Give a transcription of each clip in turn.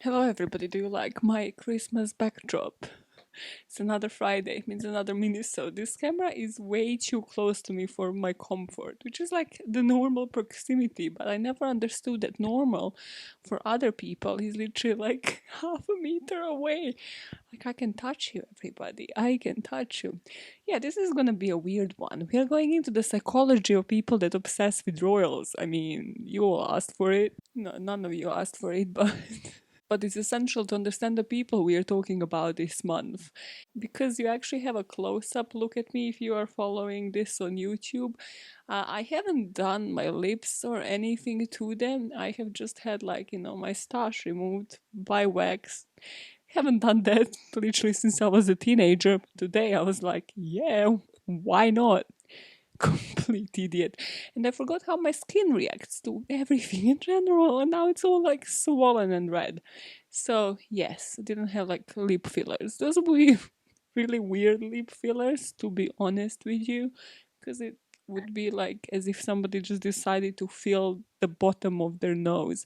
Hello everybody, do you like my Christmas backdrop? It's another Friday, means another Minisode. This camera is way too close to me for my comfort, which is like the normal proximity, but I never understood that normal for other people is literally like half a meter away. Like I can touch you, everybody. I can touch you. Yeah, this is gonna be a weird one. We are going into the psychology of people that obsess with royals. I mean, you all asked for it. No, none of you asked for it, but but it's essential to understand the people we are talking about this month. Because you actually have a close up look at me if you are following this on YouTube. I haven't done my lips or anything to them. I have just had, like, my stash removed by wax. Haven't done that literally since I was a teenager. Today I was like, yeah, why not? Complete idiot. And I forgot how my skin reacts to everything in general, and now it's all like swollen and red. So, yes, I didn't have like lip fillers. Those would be really weird lip fillers, to be honest with you, because it would be like as if somebody just decided to fill the bottom of their nose.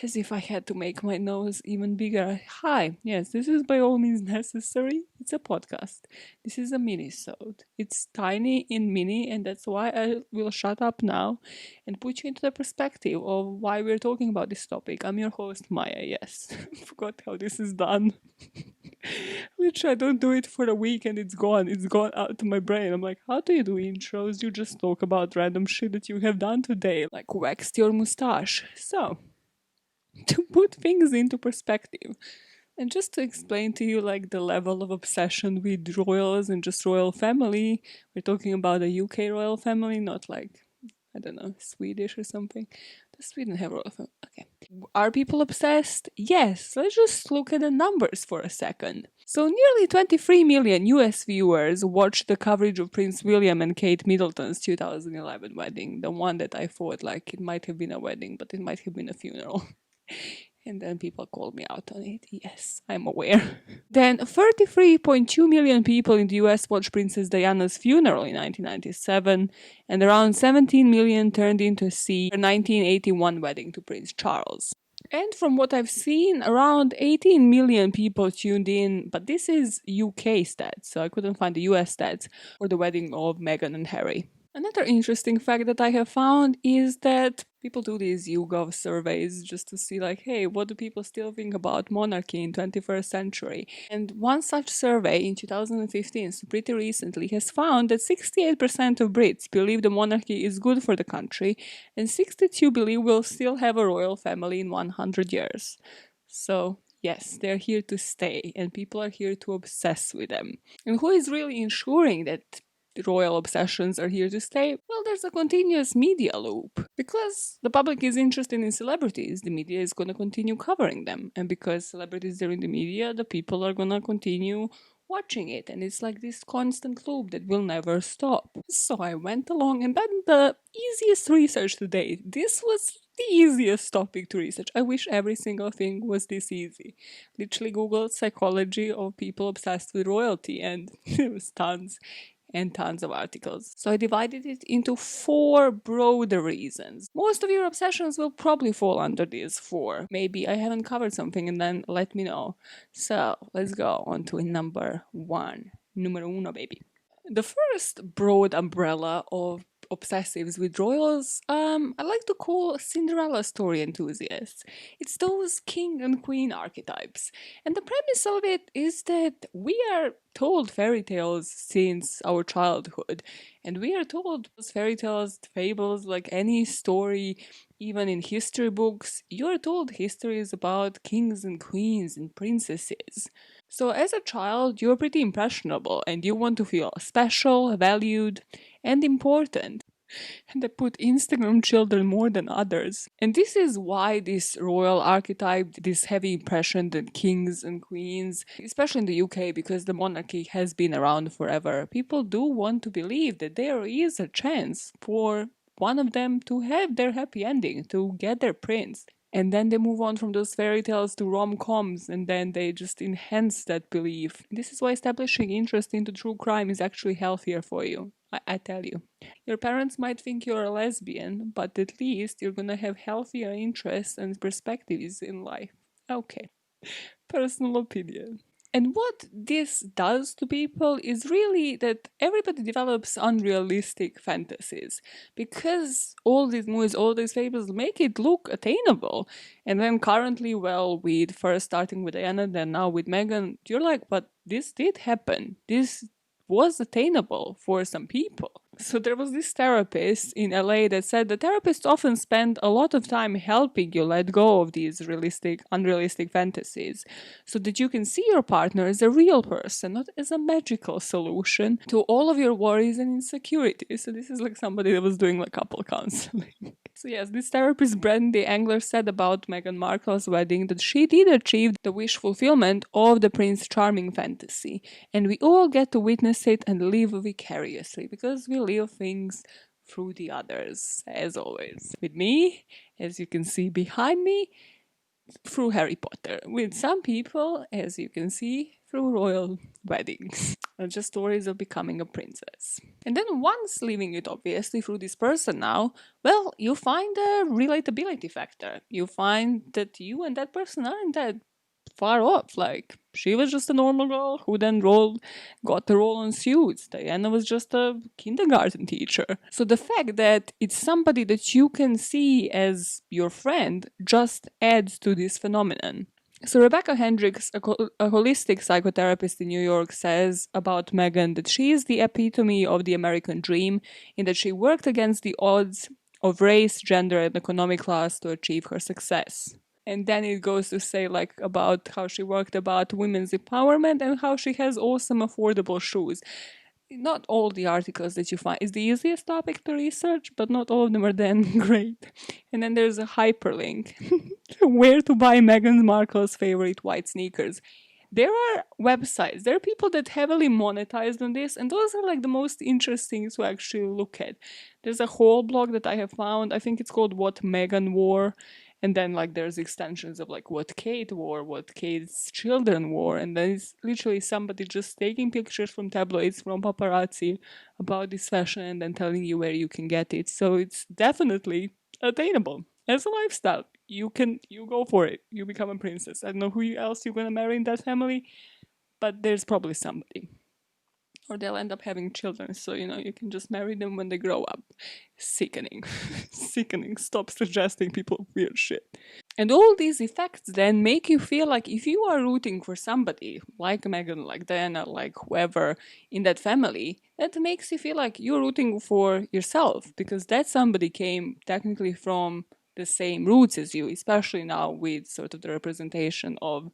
As if I had to make my nose even bigger. Hi, yes, this is by all means necessary. It's a podcast. This is a mini-sode. It's tiny in mini, and that's why I will shut up now and put you into the perspective of why we're talking about this topic. I'm your host, Maya, yes. Forgot how this is done. Which I don't do it for a week and it's gone. It's gone out to my brain. I'm like, how do you do intros? You just talk about random shit that you have done today, like waxed your mustache. So, to put things into perspective and just to explain to you like the level of obsession with royals and just royal family, we're talking about a UK royal family, not like, I don't know, Swedish or something. Does Sweden have royal family? Okay. Are people obsessed? Yes. Let's just look at the numbers for a second. So nearly 23 million US viewers watched the coverage of Prince William and Kate Middleton's 2011 wedding. The one that I thought like it might have been a wedding, but it might have been a funeral. And then people called me out on it. Yes, I'm aware. Then 33.2 million people in the US watched Princess Diana's funeral in 1997, and around 17 million turned in to see her 1981 wedding to Prince Charles. And from what I've seen, around 18 million people tuned in, but this is UK stats, so I couldn't find the US stats for the wedding of Meghan and Harry. Another interesting fact that I have found is that people do these YouGov surveys just to see like, hey, what do people still think about monarchy in 21st century? And one such survey in 2015, so pretty recently, has found that 68% of Brits believe the monarchy is good for the country and 62% believe we'll still have a royal family in 100 years. So yes, they're here to stay and people are here to obsess with them. And who is really ensuring that royal obsessions are here to stay? Well, there's a continuous media loop. Because the public is interested in celebrities, the media is going to continue covering them. And because celebrities are in the media, the people are going to continue watching it. And it's like this constant loop that will never stop. So I went along and done the easiest research today. This was the easiest topic to research. I wish every single thing was this easy. Literally googled psychology of people obsessed with royalty and there was tons and tons of articles. So I divided it into 4 broader reasons. Most of your obsessions will probably fall under these 4. Maybe I haven't covered something and then let me know. So let's go on to number 1. Numero uno, baby. The first broad umbrella of obsessives with royals, I like to call Cinderella story enthusiasts. It's those king and queen archetypes. And the premise of it is that we are told fairy tales since our childhood. And we are told those fairy tales, fables, like any story, even in history books, you're told history is about kings and queens and princesses. So as a child, you're pretty impressionable and you want to feel special, valued, and important. And they put Instagram children more than others. And this is why this royal archetype, this heavy impression that kings and queens, especially in the UK because the monarchy has been around forever, people do want to believe that there is a chance for one of them to have their happy ending, to get their prince. And then they move on from those fairy tales to rom-coms, and then they just enhance that belief. This is why establishing interest into true crime is actually healthier for you. I tell you. Your parents might think you're a lesbian, but at least you're gonna have healthier interests and perspectives in life. Okay. Personal opinion. And what this does to people is really that everybody develops unrealistic fantasies because all these movies, all these fables make it look attainable. And then currently, well, with first starting with Diana, then now with Megan, you're like, but this did happen. This was attainable for some people. So there was this therapist in LA that said the therapists often spend a lot of time helping you let go of these unrealistic fantasies so that you can see your partner as a real person, not as a magical solution to all of your worries and insecurities. So this is like somebody that was doing like couple counseling. So yes, this therapist Brandy Angler said about Meghan Markle's wedding that she did achieve the wish fulfillment of the Prince Charming fantasy, and we all get to witness it and live vicariously because we live things through the others, as always. With me, as you can see behind me, through Harry Potter. With some people, as you can see, through royal weddings. Just stories of becoming a princess. And then once living it obviously through this person now, well, you find a relatability factor. You find that you and that person aren't that far off. Like, she was just a normal girl who then got the role on Suits. Diana was just a kindergarten teacher. So the fact that it's somebody that you can see as your friend just adds to this phenomenon. So Rebecca Hendricks, a holistic psychotherapist in New York, says about Meghan that she is the epitome of the American dream in that she worked against the odds of race, gender, and economic class to achieve her success. And then it goes to say like about how she worked about women's empowerment and how she has awesome affordable shoes. Not all the articles that you find is the easiest topic to research, but not all of them are then great. And then there's a hyperlink where to buy Meghan Markle's favorite white sneakers. There are websites, there are people that heavily monetized on this, and those are like the most interesting to actually look at. There's a whole blog that I have found, I think it's called What Meghan Wore, and then like there's extensions of like what Kate wore, what Kate's children wore, and then it's literally somebody just taking pictures from tabloids, from paparazzi about this fashion and then telling you where you can get it. So it's definitely attainable as a lifestyle. You go for it. You become a princess. I don't know who else you're gonna marry in that family, but there's probably somebody. Or they'll end up having children, so you can just marry them when they grow up. Sickening. Sickening. Stop suggesting people weird shit. And all these effects then make you feel like if you are rooting for somebody, like Meghan, like Diana, like whoever in that family, that makes you feel like you're rooting for yourself, because that somebody came technically from the same roots as you, especially now with sort of the representation of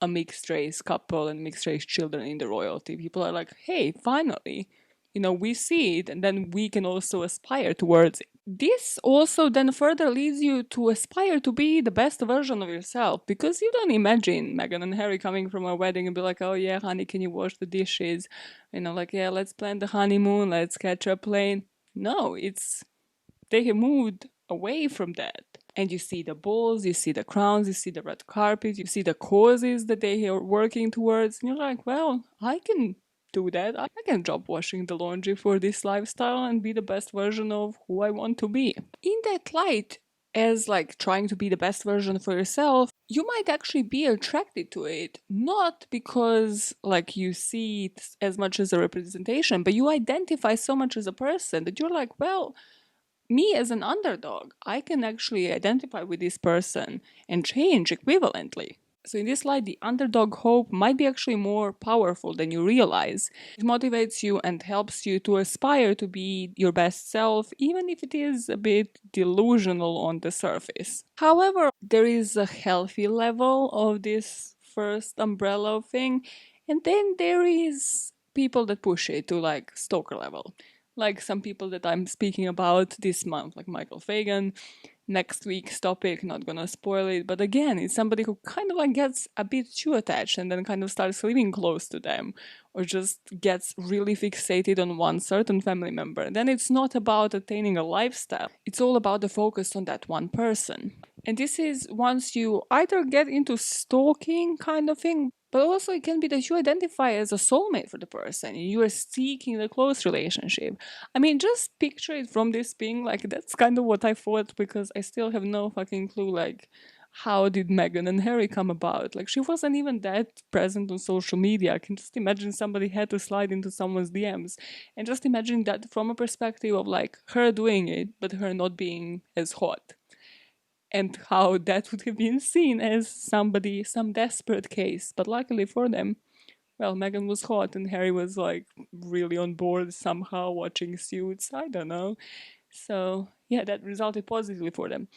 a mixed race couple and mixed race children in the royalty. People are like, hey, finally, we see it, and then we can also aspire towards it. This also then further leads you to aspire to be the best version of yourself, because you don't imagine Meghan and Harry coming from a wedding and be like, oh yeah, honey, can you wash the dishes? Like, yeah, let's plan the honeymoon, let's catch a plane. No, they have moved away from that. And you see the balls, you see the crowns, you see the red carpet, you see the causes that they are working towards. And you're like, well, I can do that. I can drop washing the laundry for this lifestyle and be the best version of who I want to be. In that light, as like trying to be the best version for yourself, you might actually be attracted to it, not because like you see it as much as a representation, but you identify so much as a person that you're like, well, me as an underdog, I can actually identify with this person and change equivalently. So in this light, the underdog hope might be actually more powerful than you realize. It motivates you and helps you to aspire to be your best self, even if it is a bit delusional on the surface. However, there is a healthy level of this first umbrella thing, and then there is people that push it to like stalker level. Like some people that I'm speaking about this month, like Michael Fagan. Next week's topic, not gonna spoil it, but again, it's somebody who kind of like gets a bit too attached and then kind of starts living close to them, or just gets really fixated on one certain family member. Then it's not about attaining a lifestyle, it's all about the focus on that one person. And this is once you either get into stalking kind of thing, but also it can be that you identify as a soulmate for the person. You are seeking a close relationship. I mean, just picture it from this being like, that's kind of what I thought, because I still have no fucking clue, like, how did Meghan and Harry come about? Like, she wasn't even that present on social media. I can just imagine somebody had to slide into someone's DMs. And just imagine that from a perspective of like her doing it, but her not being as hot. And how that would have been seen as some desperate case. But luckily for them, well, Meghan was hot and Harry was like really on board somehow watching Suits. I don't know. So, yeah, that resulted positively for them.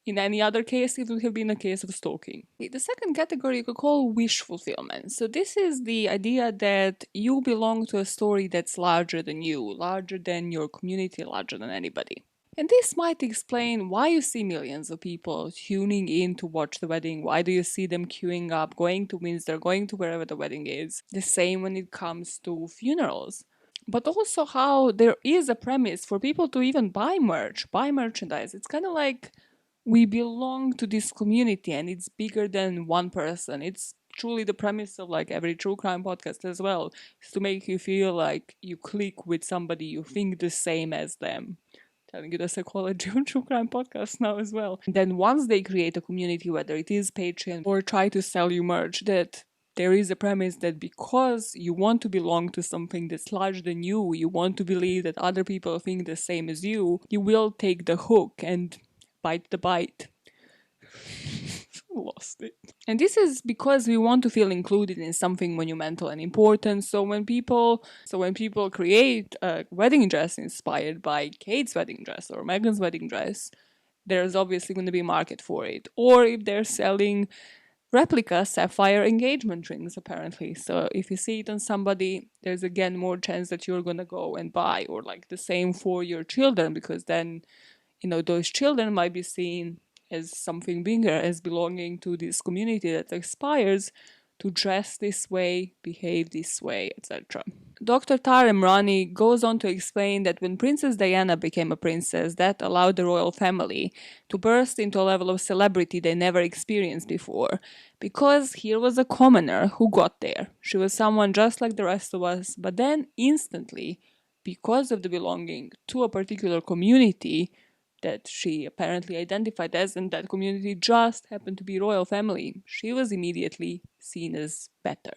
In any other case, it would have been a case of stalking. The second category you could call wish fulfillment. So this is the idea that you belong to a story that's larger than you, larger than your community, larger than anybody. And this might explain why you see millions of people tuning in to watch the wedding. Why do you see them queuing up, going to Windsor, going to wherever the wedding is? The same when it comes to funerals. But also how there is a premise for people to even buy merch, buy merchandise. It's kind of like we belong to this community and it's bigger than one person. It's truly the premise of like every true crime podcast as well, is to make you feel like you click with somebody, you think the same as them. Telling you the psychology of true crime podcast now as well. And then once they create a community, whether it is Patreon or try to sell you merch, that there is a premise that because you want to belong to something that's larger than you want to believe that other people think the same as you will take the hook and bite the bite. Lost it. And this is because we want to feel included in something monumental and important. So when people create a wedding dress inspired by Kate's wedding dress or Meghan's wedding dress, there's obviously going to be a market for it. Or if they're selling replica sapphire engagement rings, apparently. So if you see it on somebody, there's again more chance that you're going to go and buy. Or like the same for your children, because then, those children might be seen as something bigger, as belonging to this community that aspires to dress this way, behave this way, etc. Dr. Tara Emrani goes on to explain that when Princess Diana became a princess, that allowed the royal family to burst into a level of celebrity they never experienced before, because here was a commoner who got there. She was someone just like the rest of us, but then instantly, because of the belonging to a particular community that she apparently identified as, and that community just happened to be royal family, she was immediately seen as better.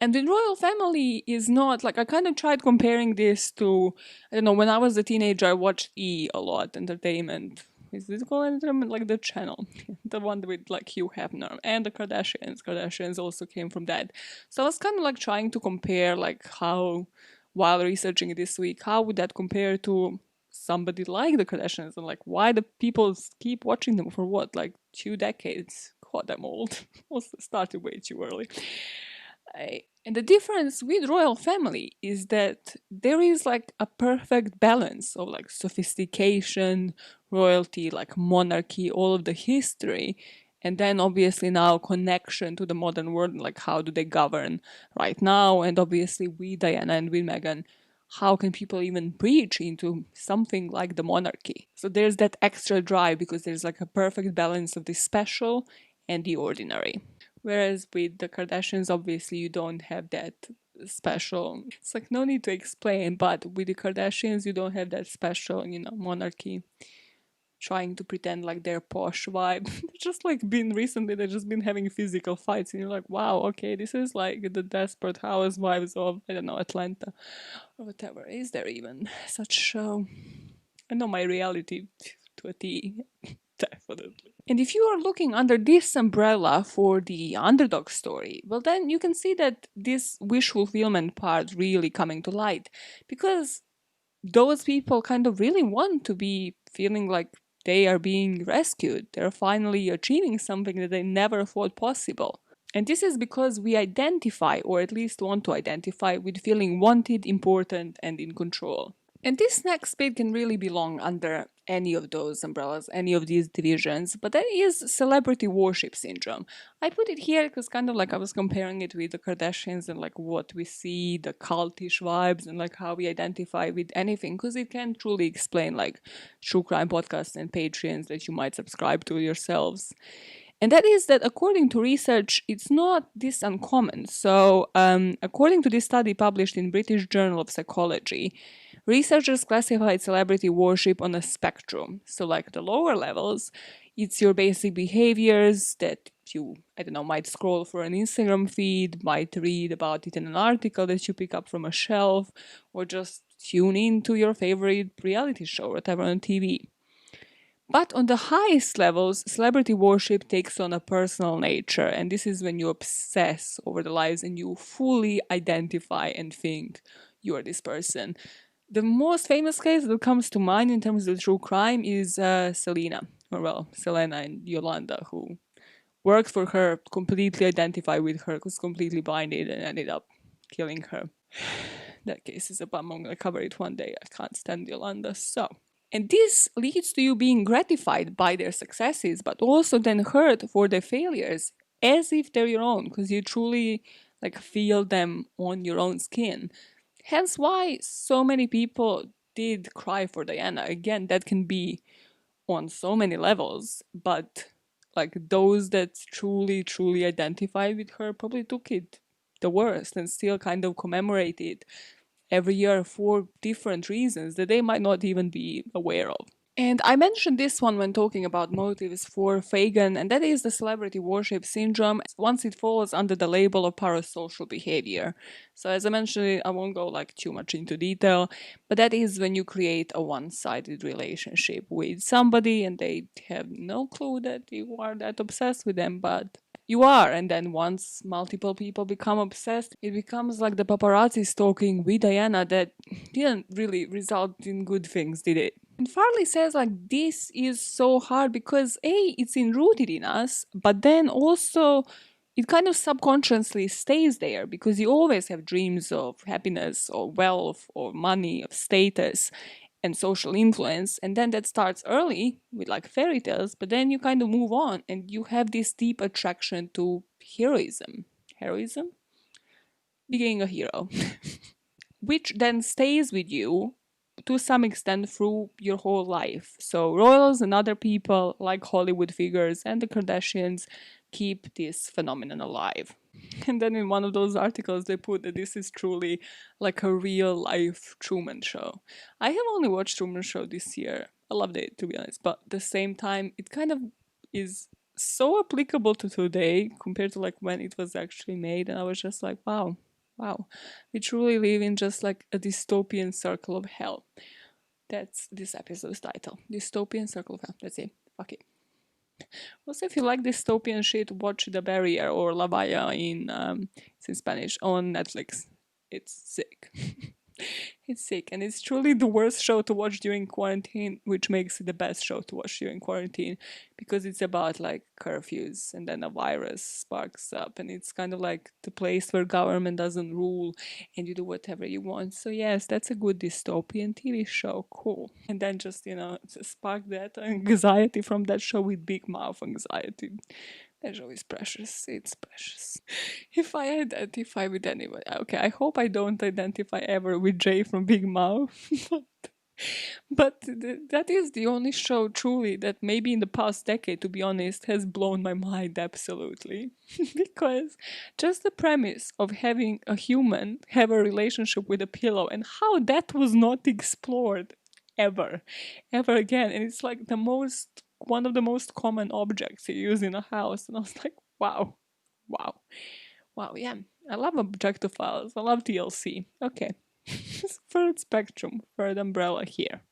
And the royal family is not, like, I kind of tried comparing this to, I don't know, when I was a teenager, I watched E a lot, entertainment. Is this called entertainment? Like the channel. The one with, like, Hugh Hefner. And the Kardashians. Kardashians also came from that. So I was kind of, like, trying to compare, like, how, while researching it this week, how would that compare to somebody like the Kardashians, and like why the people keep watching them for what, like 2 decades? God, I'm old. Also started way too early. And the difference with royal family is that there is like a perfect balance of like sophistication, royalty, like monarchy, all of the history, and then obviously now connection to the modern world, like how do they govern right now, and obviously with Diana and with Meghan, how can people even breach into something like the monarchy? So there's that extra drive because there's like a perfect balance of the special and the ordinary. Whereas with the Kardashians, obviously you don't have that special. It's like no need to explain, but with the Kardashians, you don't have that special, monarchy trying to pretend like they're posh vibe. Just like they've just been having physical fights, and you're like, wow, okay, this is like the Desperate Housewives of, I don't know, Atlanta or whatever. Is there even such show? I know my reality to a T. Definitely. And if you are looking under this umbrella for the underdog story, well, then you can see that this wish fulfillment part really coming to light, because those people kind of really want to be feeling like they are being rescued. They're finally achieving something that they never thought possible. And this is because we identify, or at least want to identify, with feeling wanted, important, and in control. And this next bit can really belong under any of those umbrellas, any of these divisions, but that is celebrity worship syndrome. I put it here because kind of like I was comparing it with the Kardashians and like what we see, the cultish vibes, and like how we identify with anything, because it can truly explain like true crime podcasts and Patreons that you might subscribe to yourselves. And that is that according to research, it's not this uncommon. So according to this study published in British Journal of Psychology, researchers classified celebrity worship on a spectrum. So like the lower levels, it's your basic behaviors that you, I don't know, might scroll for an Instagram feed, might read about it in an article that you pick up from a shelf, or just tune in to your favorite reality show or whatever on TV. But on the highest levels, celebrity worship takes on a personal nature, and this is when you obsess over the lives and you fully identify and think you are this person. The most famous case that comes to mind in terms of true crime is Selena, or well, Selena and Yolanda, who worked for her, completely identified with her, was completely blinded, and ended up killing her. That case is a bum. I'm gonna cover it one day. I can't stand Yolanda, so. And this leads to you being gratified by their successes, but also then hurt for their failures, as if they're your own, because you truly like feel them on your own skin. Hence why so many people did cry for Diana. Again, that can be on so many levels, but like those that truly identify with her probably took it the worst and still kind of commemorate it every year for different reasons that they might not even be aware of. And I mentioned this one when talking about motives for Fagan, and that is the celebrity worship syndrome once it falls under the label of parasocial behavior. So as I mentioned, I won't go like too much into detail, but that is when you create a one-sided relationship with somebody and they have no clue that you are that obsessed with them, but you are. And then once multiple people become obsessed, it becomes like the paparazzi stalking with Diana that didn't really result in good things, did it? And Farley says like this is so hard because A, it's enrooted in us, but then also it kind of subconsciously stays there because you always have dreams of happiness or wealth or money, of status and social influence, and then that starts early with like fairy tales, but then you kind of move on and you have this deep attraction to heroism, being a hero, which then stays with you to some extent through your whole life. So royals and other people like Hollywood figures and the Kardashians keep this phenomenon alive. And then in one of those articles they put that this is truly like a real life Truman Show. I have only watched Truman Show this year. I loved it, to be honest, but at the same time it kind of is so applicable to today compared to like when it was actually made, and I was just like, wow, we truly live in just like a dystopian circle of hell. That's this episode's title, Dystopian Circle of Hell. That's it. Fuck it. Also, if you like dystopian shit, watch The Barrier or La Valla it's in Spanish on Netflix. It's sick. It's sick, and it's truly the worst show to watch during quarantine, which makes it the best show to watch during quarantine because it's about like curfews and then a virus sparks up, and it's kind of like the place where government doesn't rule and you do whatever you want. So yes, that's a good dystopian TV show. Cool. And then just spark that anxiety from that show with Big Mouth anxiety. That show is precious. It's precious. If I identify with anyone, okay, I hope I don't identify ever with Jay from Big Mouth. But that is the only show truly that maybe in the past decade, to be honest, has blown my mind absolutely. Because just the premise of having a human have a relationship with a pillow and how that was not explored ever again. And it's like one of the most common objects you use in a house. And I was like, wow, yeah. I love objectophiles. I love TLC. Okay. Third spectrum, third umbrella here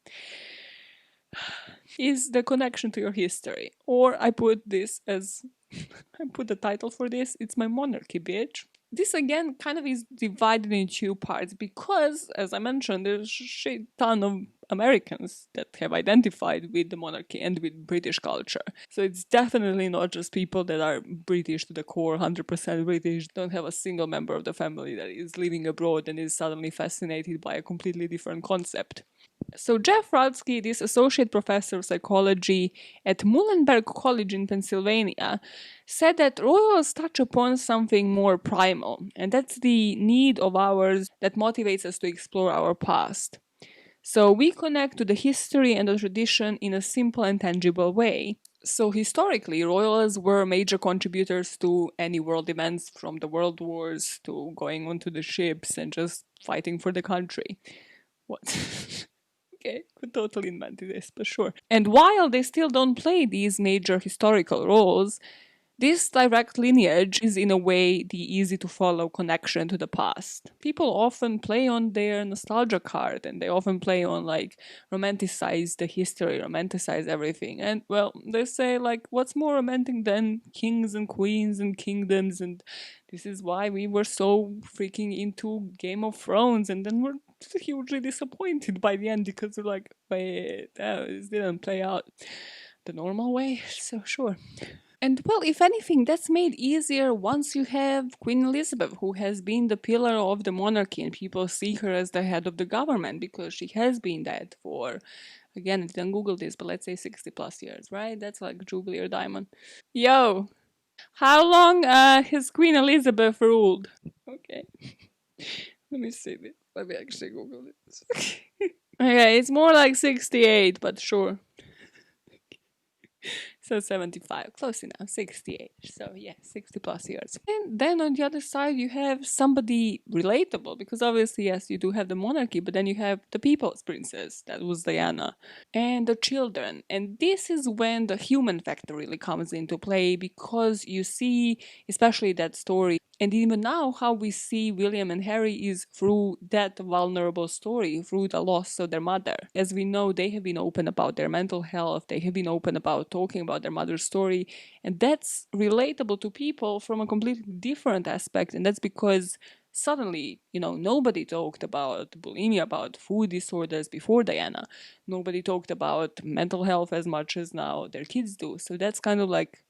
is the connection to your history. Or I put this as, I put the title for this, it's my monarchy, bitch. This again kind of is divided in two parts because, as I mentioned, there's a shit ton of Americans that have identified with the monarchy and with British culture. So it's definitely not just people that are British to the core, 100% British, don't have a single member of the family that is living abroad and is suddenly fascinated by a completely different concept. So Jeff Rudsky, this associate professor of psychology at Muhlenberg College in Pennsylvania, said that royals touch upon something more primal, and that's the need of ours that motivates us to explore our past. So we connect to the history and the tradition in a simple and tangible way. So historically, royals were major contributors to any world events, from the world wars to going onto the ships and just fighting for the country. What? Okay, could totally invent this, but sure. And while they still don't play these major historical roles, this direct lineage is, in a way, the easy to follow connection to the past. People often play on their nostalgia card and they often play on, like, romanticize the history, romanticize everything. And, well, they say, like, what's more romantic than kings and queens and kingdoms? And this is why we were so freaking into Game of Thrones, and then we're hugely disappointed by the end because we're like, wait, this didn't play out the normal way. So, sure. And well, if anything, that's made easier once you have Queen Elizabeth, who has been the pillar of the monarchy, and people see her as the head of the government because she has been that for, again, I didn't Google this, but let's say 60 plus years, right? That's like Jubilee or Diamond. Yo, how long has Queen Elizabeth ruled? Okay, let me see this. Let me actually Google this. Okay, it's more like 68, but sure. So 75, close enough, 68. So yeah, 60 plus years. And then on the other side, you have somebody relatable, because obviously, yes, you do have the monarchy, but then you have the people's princess, that was Diana, and the children. And this is when the human factor really comes into play, because you see, especially that story, and even now, how we see William and Harry is through that vulnerable story, through the loss of their mother. As we know, they have been open about their mental health, they have been open about talking about their mother's story, and that's relatable to people from a completely different aspect, and that's because suddenly, nobody talked about bulimia, about food disorders before Diana. Nobody talked about mental health as much as now their kids do. So that's kind of like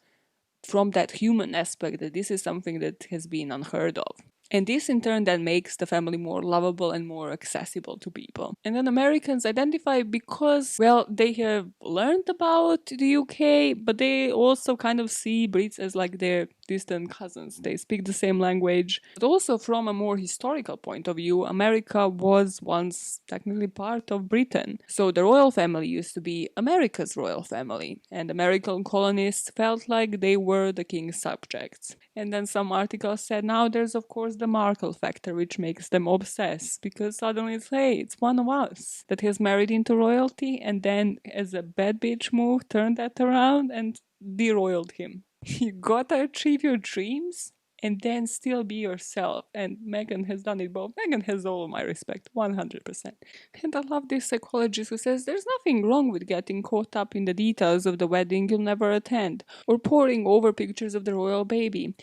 from that human aspect, that this is something that has been unheard of. And this in turn then makes the family more lovable and more accessible to people. And then Americans identify because, well, they have learned about the UK, but they also kind of see Brits as like their distant cousins. They speak the same language. But also from a more historical point of view, America was once technically part of Britain. So the royal family used to be America's royal family, and American colonists felt like they were the king's subjects. And then some articles said now there's of course the Markle factor, which makes them obsessed, because suddenly it's, hey, it's one of us that has married into royalty and then as a bad bitch move turned that around and deroyaled him. You gotta achieve your dreams and then still be yourself. And Meghan has done it both. Meghan has all of my respect, 100%. And I love this psychologist who says there's nothing wrong with getting caught up in the details of the wedding you'll never attend, or poring over pictures of the royal baby.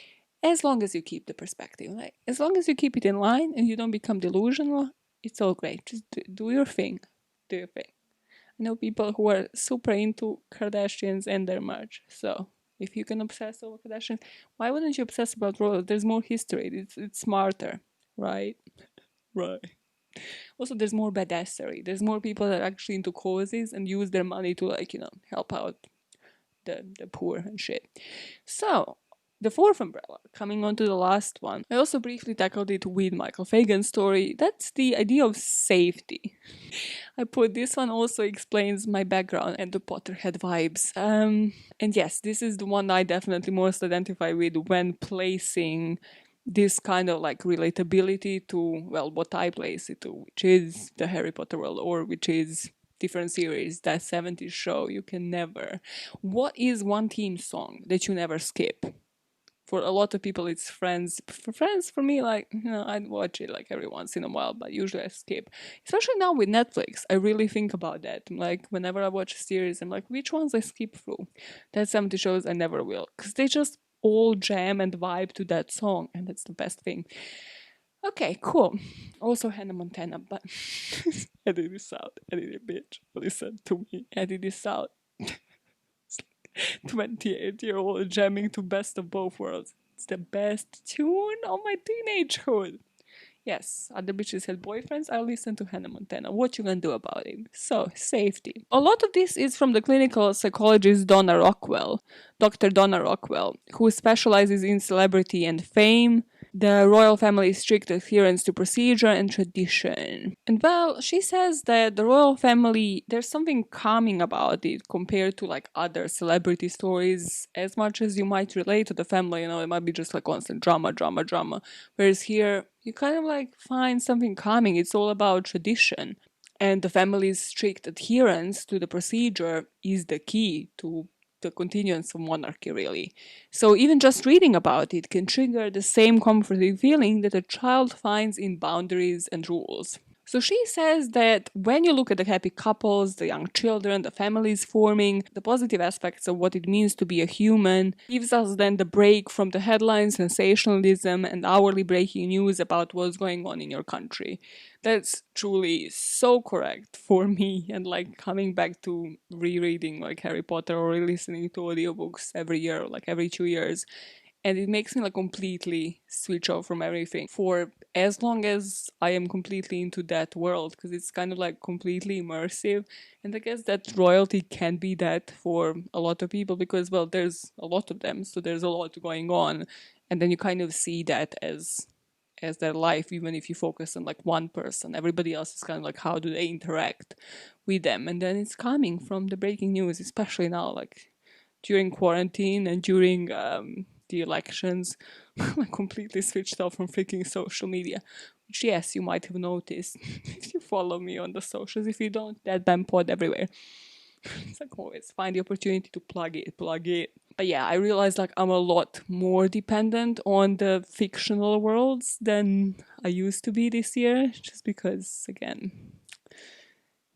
As long as you keep the perspective, like, as long as you keep it in line and you don't become delusional, it's all great. Just do your thing. Do your thing. I know people who are super into Kardashians and their merch, so if you can obsess over Kardashians, why wouldn't you obsess about royals? There's more history. It's smarter, right? Right. Also, there's more badassery. There's more people that are actually into causes and use their money to, like, help out the poor and shit. So, the fourth umbrella, coming on to the last one, I also briefly tackled it with Michael Fagan's story. That's the idea of safety. I put this one also explains my background and the Potterhead vibes. And yes, this is the one I definitely most identify with when placing this kind of like relatability to, well, what I place it to, which is the Harry Potter world, or which is different series, that 70s show you can never. What is one theme song that you never skip? For a lot of people it's Friends. For Friends, for me, like, I'd watch it like every once in a while, but usually I skip. Especially now with Netflix, I really think about that. Like, whenever I watch a series, I'm like, which ones I skip through? That 70 shows I never will, because they just all jam and vibe to that song, and that's the best thing. Okay, cool. Also Hannah Montana, but edit this out. Edit it, bitch. Listen to me. Edit this out. 28-year-old jamming to Best of Both Worlds. It's the best tune of my teenagehood. Yes, other bitches had boyfriends. I listen to Hannah Montana. What you gonna do about it? So, safety. A lot of this is from the clinical psychologist Dr. Donna Rockwell, who specializes in celebrity and fame, the royal family's strict adherence to procedure and tradition. And well, she says that the royal family, there's something calming about it compared to like other celebrity stories. As much as you might relate to the family, it might be just like constant drama, drama, drama. Whereas here, you kind of like find something calming. It's all about tradition. And the family's strict adherence to the procedure is the key to the continuance of monarchy, really. So even just reading about it can trigger the same comforting feeling that a child finds in boundaries and rules. So she says that when you look at the happy couples, the young children, the families forming, the positive aspects of what it means to be a human, gives us then the break from the headline sensationalism and hourly breaking news about what's going on in your country. That's truly so correct for me, and like coming back to rereading like Harry Potter or re-listening to audiobooks every year, like every 2 years, and it makes me like completely switch off from everything for as long as I am completely into that world, because it's kind of like completely immersive. And I guess that royalty can be that for a lot of people because, well, there's a lot of them, so there's a lot going on, and then you kind of see that as their life, even if you focus on like one person. Everybody else is kind of like how do they interact with them, and then it's coming from the breaking news, especially now, like during quarantine and during the elections. I completely switched off from freaking social media, which yes, you might have noticed if you follow me on the socials. If you don't, that BAMN pod everywhere. It's like always find the opportunity to plug it. But yeah, I realized like I'm a lot more dependent on the fictional worlds than I used to be this year, just because again,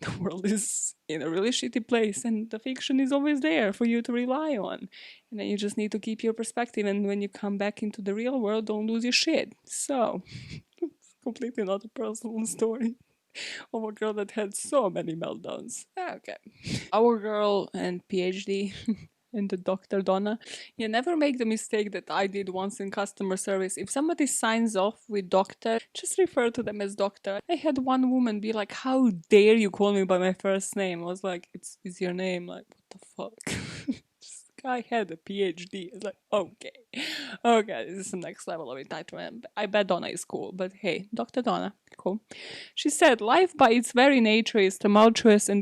the world is in a really shitty place and the fiction is always there for you to rely on. And then you just need to keep your perspective, and when you come back into the real world, don't lose your shit. So, it's completely not a personal story of a girl that had so many meltdowns. Okay. Our girl and PhD and the Dr. Donna, you never make the mistake that I did once in customer service. If somebody signs off with doctor, just refer to them as doctor. I had one woman be like, "How dare you call me by my first name?" I was like, "It's your name." Like, what the fuck? Guy had a PhD. It's like, okay, this is the next level of entitlement. I bet Donna is cool, but hey, Dr. Donna, cool. She said, life by its very nature is tumultuous and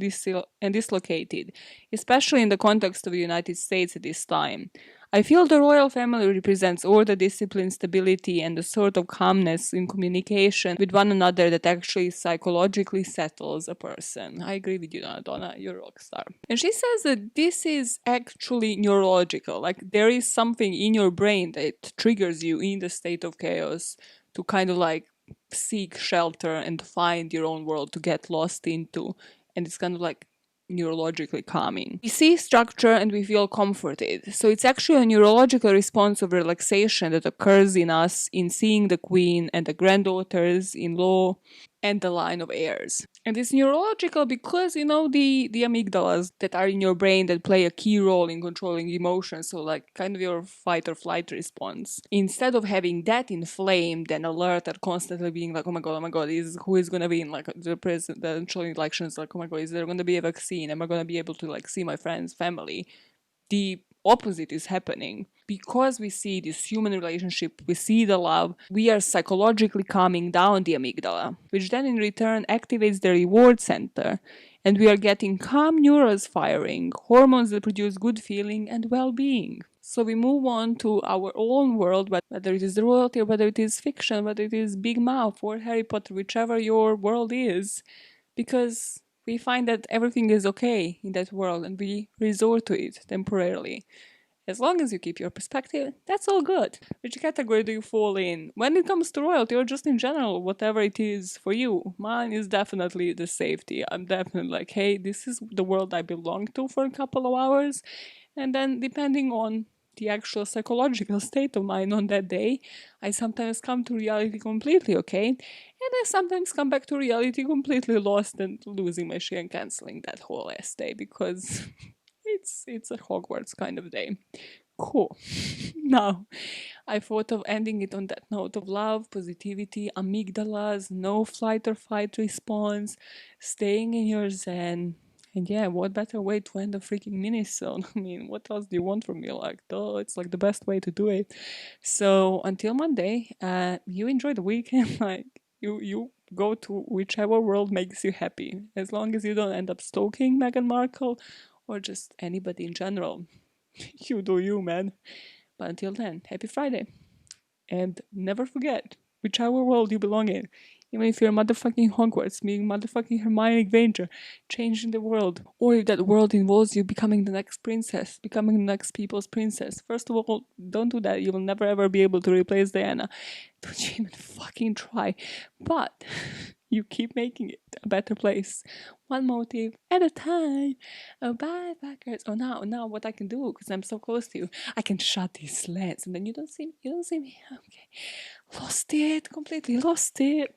dislocated, especially in the context of the United States at this time. I feel the royal family represents order, discipline, stability, and a sort of calmness in communication with one another that actually psychologically settles a person. I agree with you, Donna. You're a rock star. And she says that this is actually neurological. Like, there is something in your brain that triggers you in the state of chaos to kind of like seek shelter and find your own world to get lost into. And it's kind of like neurologically calming. We see structure and we feel comforted. So it's actually a neurological response of relaxation that occurs in us in seeing the queen and the granddaughters in law and the line of heirs. And it's neurological because, the amygdalas that are in your brain that play a key role in controlling emotions, so like kind of your fight or flight response. Instead of having that inflamed and alert and constantly being like, oh my god, who is gonna be in like the presidential elections, like, oh my god, is there gonna be a vaccine? Am I gonna be able to like see my friends, family? The opposite is happening. Because we see this human relationship, we see the love, we are psychologically calming down the amygdala, which then in return activates the reward center, and we are getting calm neurons firing, hormones that produce good feeling and well-being. So we move on to our own world, whether it is the royalty or whether it is fiction, whether it is Big Mouth or Harry Potter, whichever your world is, because we find that everything is okay in that world and we resort to it temporarily. As long as you keep your perspective, that's all good. Which category do you fall in? When it comes to royalty or just in general, whatever it is for you, mine is definitely the safety. I'm definitely like, hey, this is the world I belong to for a couple of hours. And then depending on the actual psychological state of mind on that day, I sometimes come to reality completely okay, and I sometimes come back to reality completely lost and losing my shit and canceling that whole ass day because it's a Hogwarts kind of day. Cool. Now, I thought of ending it on that note of love, positivity, amygdalas, no flight or fight response, staying in your zen. And yeah, what better way to end a freaking mini-sode? I mean, what else do you want from me? Like, duh, it's like the best way to do it. So until Monday, you enjoy the weekend. Like, you go to whichever world makes you happy. As long as you don't end up stalking Meghan Markle or just anybody in general. You do you, man. But until then, happy Friday. And never forget, whichever world you belong in, even if you're motherfucking Hogwarts, being motherfucking Hermione Granger, changing the world, or if that world involves you becoming the next princess, becoming the next people's princess. First of all, don't do that. You will never ever be able to replace Diana. Don't you even fucking try. But you keep making it a better place. One motive at a time. Oh, bye, backers. Oh, now what I can do, because I'm so close to you, I can shut these slants, and then you don't see me. Okay. Lost it. Completely lost it.